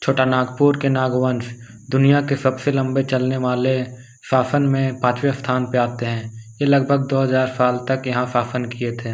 छोटा नागपुर के नागवंश दुनिया के सबसे लंबे चलने वाले शासन में 5वें स्थान पे आते हैं। ये लगभग 2000 साल तक यहाँ शासन किए थे।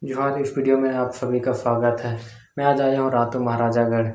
जोहार, इस वीडियो में आप सभी का स्वागत है। मैं आज आया हूँ रातू महाराजागढ़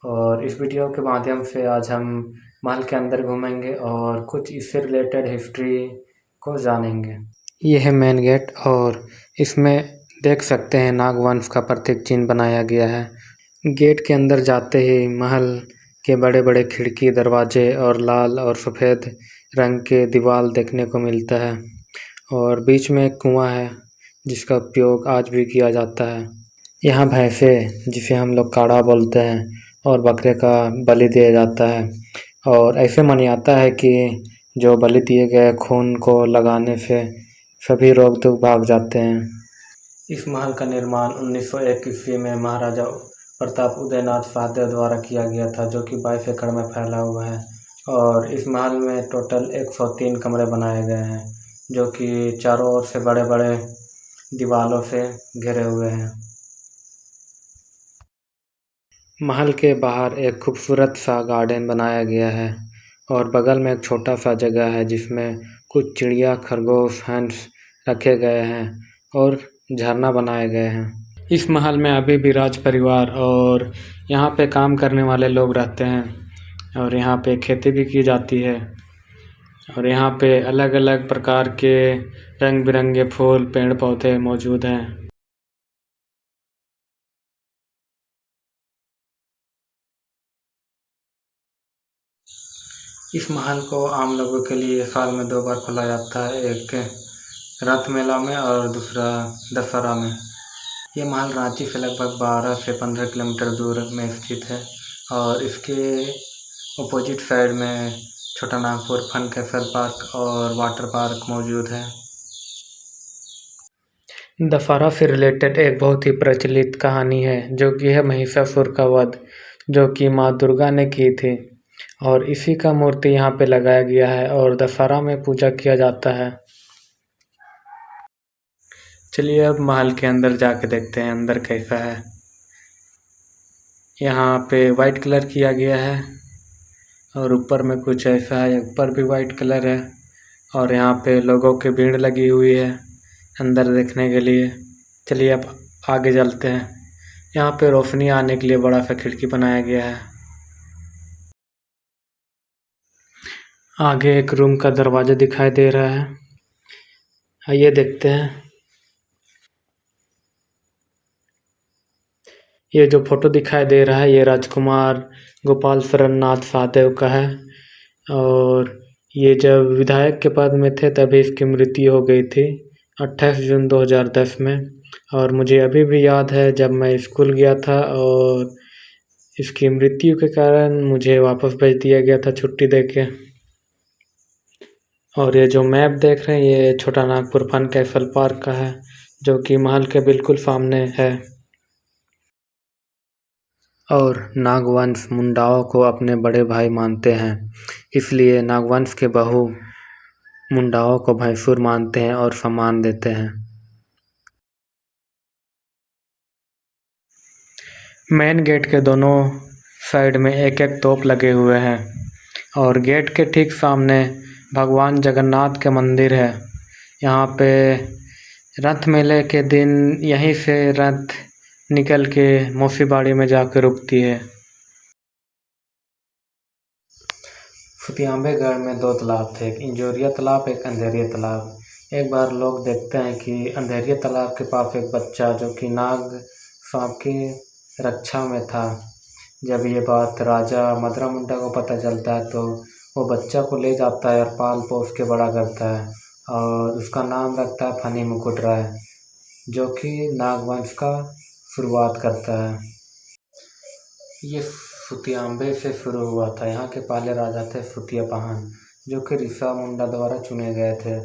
और इस वीडियो के माध्यम से आज हम महल के अंदर घूमेंगे और कुछ इससे रिलेटेड हिस्ट्री को जानेंगे। ये है मेन गेट और इसमें देख सकते हैं नागवंश का प्रतीक चिन्ह बनाया गया है। गेट के अंदर जाते ही महल के बड़े बड़े खिड़की, दरवाजे और लाल और सफ़ेद रंग के दीवार देखने को मिलता है और बीच में एक कुआं है जिसका उपयोग आज भी किया जाता है। यहाँ भैंसे, जिसे हम लोग काढ़ा बोलते हैं, और बकरे का बलि दिया जाता है और ऐसे मान्यता है कि जो बलि दिए गए खून को लगाने से सभी रोग दुख भाग जाते हैं। इस महल का निर्माण 1901 ईस्वी में महाराजा प्रताप उदयनाथ शाहदेव द्वारा किया गया था, जो कि 22 एकड़ में फैला हुआ है और इस महल में टोटल 103 कमरे बनाए गए हैं, जो कि चारों ओर से बड़े बड़े दीवारों से घिरे हुए हैं। महल के बाहर एक खूबसूरत सा गार्डन बनाया गया है और बगल में एक छोटा सा जगह है जिसमें कुछ चिड़िया, खरगोश, हंस रखे गए हैं और झरना बनाए गए हैं। इस महल में अभी भी राज परिवार और यहाँ पे काम करने वाले लोग रहते हैं और यहाँ पे खेती भी की जाती है और यहाँ पे अलग अलग प्रकार के रंग बिरंगे फूल, पेड़ पौधे मौजूद हैं। इस महल को आम लोगों के लिए साल में 2 बार खोला जाता है, एक रथ मेला में और दूसरा दशहरा में। ये महल रांची से लगभग 12 से 15 किलोमीटर दूर में स्थित है और इसके अपोजिट साइड में छोटा नागपुर फन कैसल पार्क और वाटर पार्क मौजूद है। दशहरा से रिलेटेड एक बहुत ही प्रचलित कहानी है जो कि है महिषासुर का वध, जो कि माँ दुर्गा ने की थी और इसी का मूर्ति यहाँ पे लगाया गया है और दशहरा में पूजा किया जाता है। चलिए अब महल के अंदर जाके देखते हैं अंदर कैसा है। यहाँ पे वाइट कलर किया गया है और ऊपर में कुछ ऐसा है, ऊपर भी वाइट कलर है और यहाँ पे लोगों की भीड़ लगी हुई है अंदर देखने के लिए। चलिए अब आगे चलते हैं। यहाँ पे रोशनी आने के लिए बड़ा सा खिड़की बनाया गया है। आगे एक रूम का दरवाजा दिखाई दे रहा है, आइए देखते हैं। ये जो फोटो दिखाई दे रहा है ये राजकुमार गोपाल शरणनाथ शाहदेव का है और ये जब विधायक के पद में थे तभी इसकी मृत्यु हो गई थी 28 जून 2010 में। और मुझे अभी भी याद है जब मैं स्कूल गया था और इसकी मृत्यु के कारण मुझे वापस भेज दिया गया था छुट्टी देके। और ये जो मैप देख रहे हैं ये छोटा नागपुर फन कैसल पार्क का है, जो कि महल के बिल्कुल सामने है। और नागवंश मुंडाओं को अपने बड़े भाई मानते हैं, इसलिए नागवंश के बहू मुंडाओं को भैंसुर मानते हैं और सम्मान देते हैं। मेन गेट के दोनों साइड में एक एक तोप लगे हुए हैं और गेट के ठीक सामने भगवान जगन्नाथ के मंदिर है। यहाँ पे रथ मेले के दिन यहीं से रथ निकल के मौसीबाड़ी में जाकर रुकती है। फतेहाबाद में 2 तालाब थे, एक इंजोरिया तालाब, एक अंधेरिया तालाब। एक बार लोग देखते हैं कि अंधेरिया तालाब के पास एक बच्चा जो कि नाग सांप की रक्षा में था। जब ये बात राजा मदरा मुंडा को पता चलता है तो वो बच्चा को ले जाता है और पाल पोस के बड़ा करता है और उसका नाम रखता है फनी मुकुट राय, जो कि नागवंश का शुरुआत करता है। ये फतेहाबाद से शुरू हुआ था। यहाँ के पहले राजा थे फतेहपाहन, जो कि ऋषा मुंडा द्वारा चुने गए थे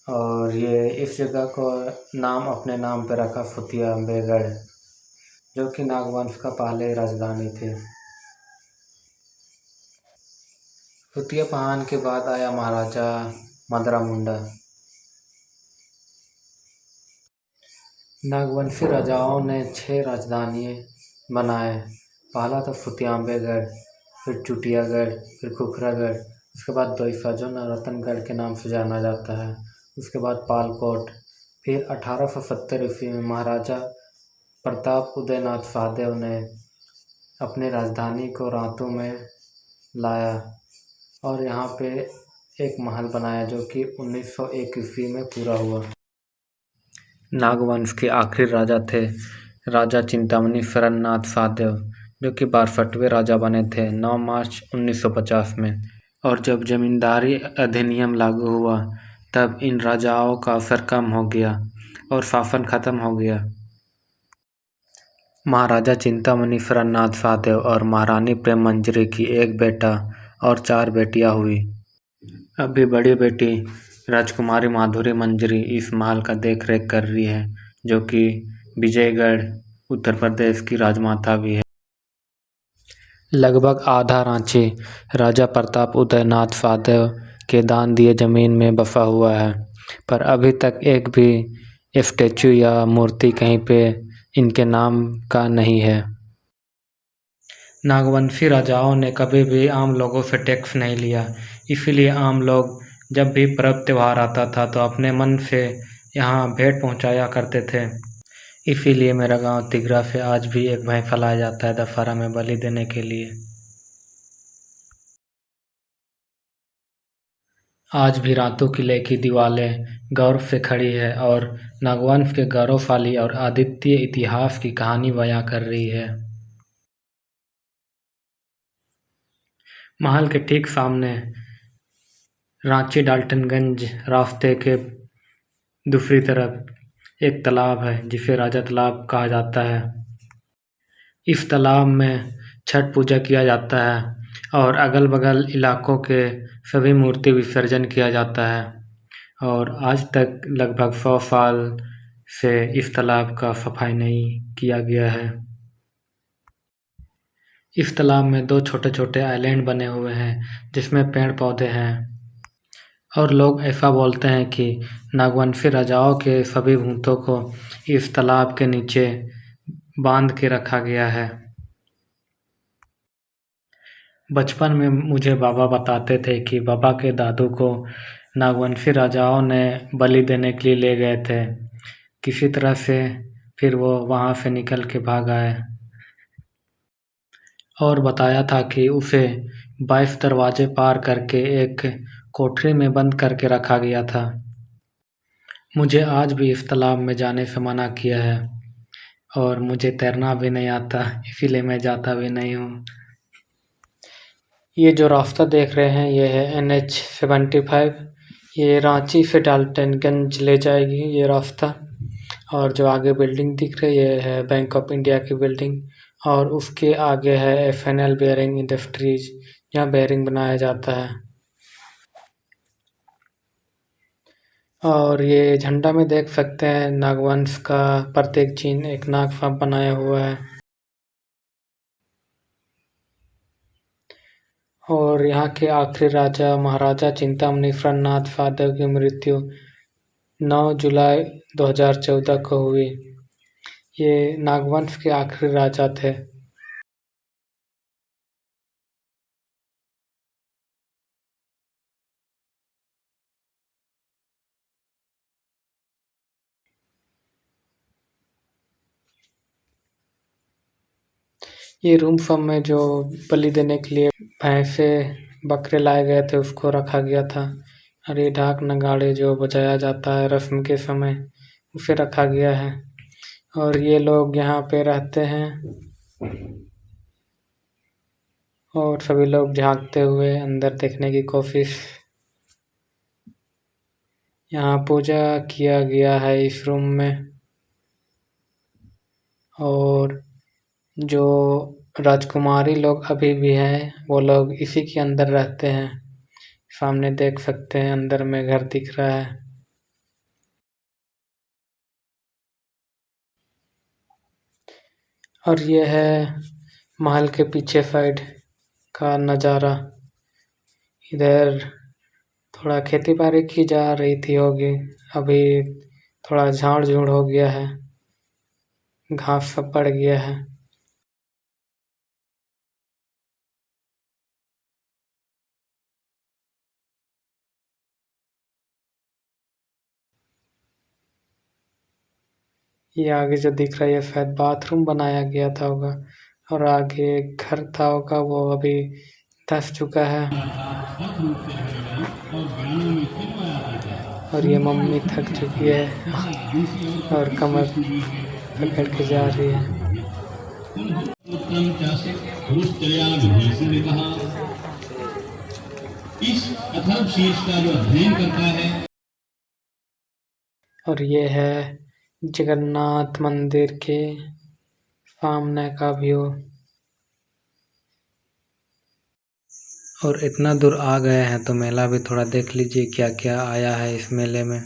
और ये इस जगह को नाम अपने नाम पे रखा फतेहाबाद, जो कि नागवंश का पहले राजधानी थी। फतेहपाहन के बाद आया महाराजा मदरा मुंडा। नागवंशी राजाओं ने 6 राजधानी बनाए। पहला था फतेहामगढ़, फिर चूटियागढ़, फिर खुखरागढ़, उसके बाद दोईफा जो नौरत्नगढ़ के नाम से जाना जाता है, उसके बाद पालकोट। फिर 1870 ईस्वी में महाराजा प्रताप उदयनाथ सहदेव ने अपनी राजधानी को रातू में लाया और यहाँ पे एक महल बनाया जो कि 1901 ईस्वी में पूरा हुआ। नागवंश के आखिरी राजा थे राजा चिंतामणि शरणनाथ सहदेव, जो कि 62वें राजा बने थे 9 मार्च 1950 में। और जब जमींदारी अधिनियम लागू हुआ तब इन राजाओं का असर कम हो गया और शासन खत्म हो गया। महाराजा चिंतामणि शरणनाथ सहदेव और महारानी प्रेम मंजरी की एक बेटा और 4 बेटियां हुई। अभी बड़ी बेटी राजकुमारी माधुरी मंजरी इस महल का देख रेख कर रही है, जो कि विजयगढ़ उत्तर प्रदेश की राजमाता भी है। लगभग आधा रांची राजा प्रताप उदयनाथ सहदेव के दान दिए जमीन में बसा हुआ है, पर अभी तक एक भी स्टैचू या मूर्ति कहीं पे इनके नाम का नहीं है। नागवंशी राजाओं ने कभी भी आम लोगों से टैक्स नहीं लिया, इसीलिए आम लोग जब भी पर्व त्यौहार आता था तो अपने मन से यहाँ भेंट पहुँचाया करते थे। इसीलिए मेरा गांव तिगरा से आज भी एक भैंसा लाया जाता है दशहरा में बलि देने के लिए। आज भी रातू किले की दीवारें गौरव से खड़ी है और नागवंश के गौरवशाली और अद्वितीय इतिहास की कहानी बयां कर रही है। महल के ठीक सामने रांची डाल्टनगंज रास्ते के दूसरी तरफ एक तालाब है जिसे राजा तालाब कहा जाता है। इस तालाब में छठ पूजा किया जाता है और अगल बगल इलाकों के सभी मूर्ति विसर्जन किया जाता है और आज तक लगभग 100 साल से इस तालाब का सफाई नहीं किया गया है। इस तालाब में 2 छोटे छोटे आइलैंड बने हुए हैं जिसमें पेड़ पौधे हैं और लोग ऐसा बोलते हैं कि नागवंशी राजाओं के सभी भूतों को इस तालाब के नीचे बांध के रखा गया है। बचपन में मुझे बाबा बताते थे कि बाबा के दादू को नागवंशी राजाओं ने बलि देने के लिए ले गए थे, किसी तरह से फिर वो वहाँ से निकल के भाग आए और बताया था कि उसे 22 दरवाजे पार करके एक कोठरी में बंद करके रखा गया था। मुझे आज भी इस तालाब में जाने से मना किया है और मुझे तैरना भी नहीं आता, इसीलिए मैं जाता भी नहीं हूँ। ये जो रास्ता देख रहे हैं ये है NH 75, ये रांची से डाल्टनगंज ले जाएगी ये रास्ता। और जो आगे बिल्डिंग दिख रही है ये है बैंक ऑफ इंडिया की बिल्डिंग और उसके आगे है FNL बेयरिंग इंडस्ट्रीज, जहाँ बेयरिंग बनाया जाता है। और ये झंडा में देख सकते हैं नागवंश का प्रत्येक चिन्ह एक नाग सांप बनाया हुआ है। और यहाँ के आखिरी राजा महाराजा चिंतामणि शरणनाथ सहदेव की मृत्यु 9 जुलाई 2014 को हुई। ये नागवंश के आखिरी राजा थे। ये रूम सब में जो बलि देने के लिए भैंसे बकरे लाए गए थे उसको रखा गया था और ये ढाक नगाड़े जो बजाया जाता है रस्म के समय उसे रखा गया है और ये लोग यहाँ पे रहते हैं और सभी लोग झांकते हुए अंदर देखने की कोशिश। यहाँ पूजा किया गया है इस रूम में और जो राजकुमारी लोग अभी भी हैं वो लोग इसी के अंदर रहते हैं। सामने देख सकते हैं अंदर में घर दिख रहा है। और ये है महल के पीछे साइड का नज़ारा। इधर थोड़ा खेती बाड़ी की जा रही थी होगी, अभी थोड़ा झाड़ झूड़ हो गया है घास सब बढ़ गया है। ये आगे जो दिख रहा है ये शायद बाथरूम बनाया गया था होगा, और आगे एक घर था होगा, वो अभी धस चुका है। और ये मम्मी थक चुकी है और कमर पकड़ के जा रही है। इस अथर्वशीर्ष का जो अध्ययन करता है। और ये है जगन्नाथ मंदिर के सामने का व्यू। और इतना दूर आ गए हैं तो मेला भी थोड़ा देख लीजिए क्या क्या आया है इस मेले में।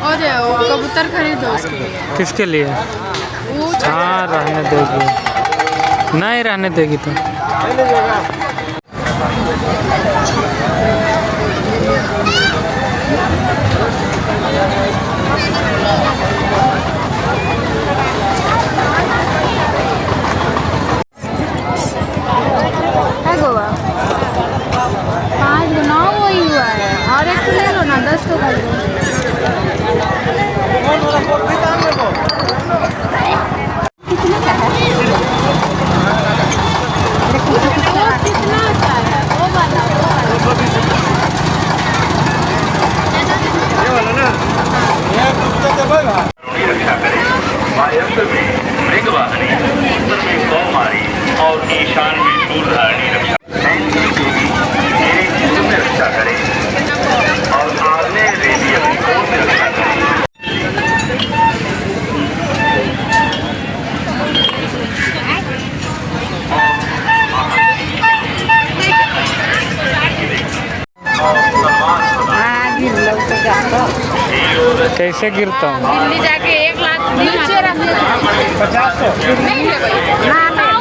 और कबूतर खरीदो उसके लिए। किसके लिए? हाँ रहने देगी, नहीं रहने देगी तो। है गोवा 5 गुना वही हुआ है, और एक ले लो ना, 10 तो कर दो। कितने का है? कितना अच्छा है वो वाला? रक्षा करें। वायव्य में मृगवाहिनी, उत्तर में कौमारी और ईशान में शूलधारिणी रक्षा में रक्षा करें, और आग्नेय रेडियो में रक्षा करें। कैसे गिरता हूँ? दिल्ली जाके 1 लाख नीचे रख 50 नहीं ले भाई।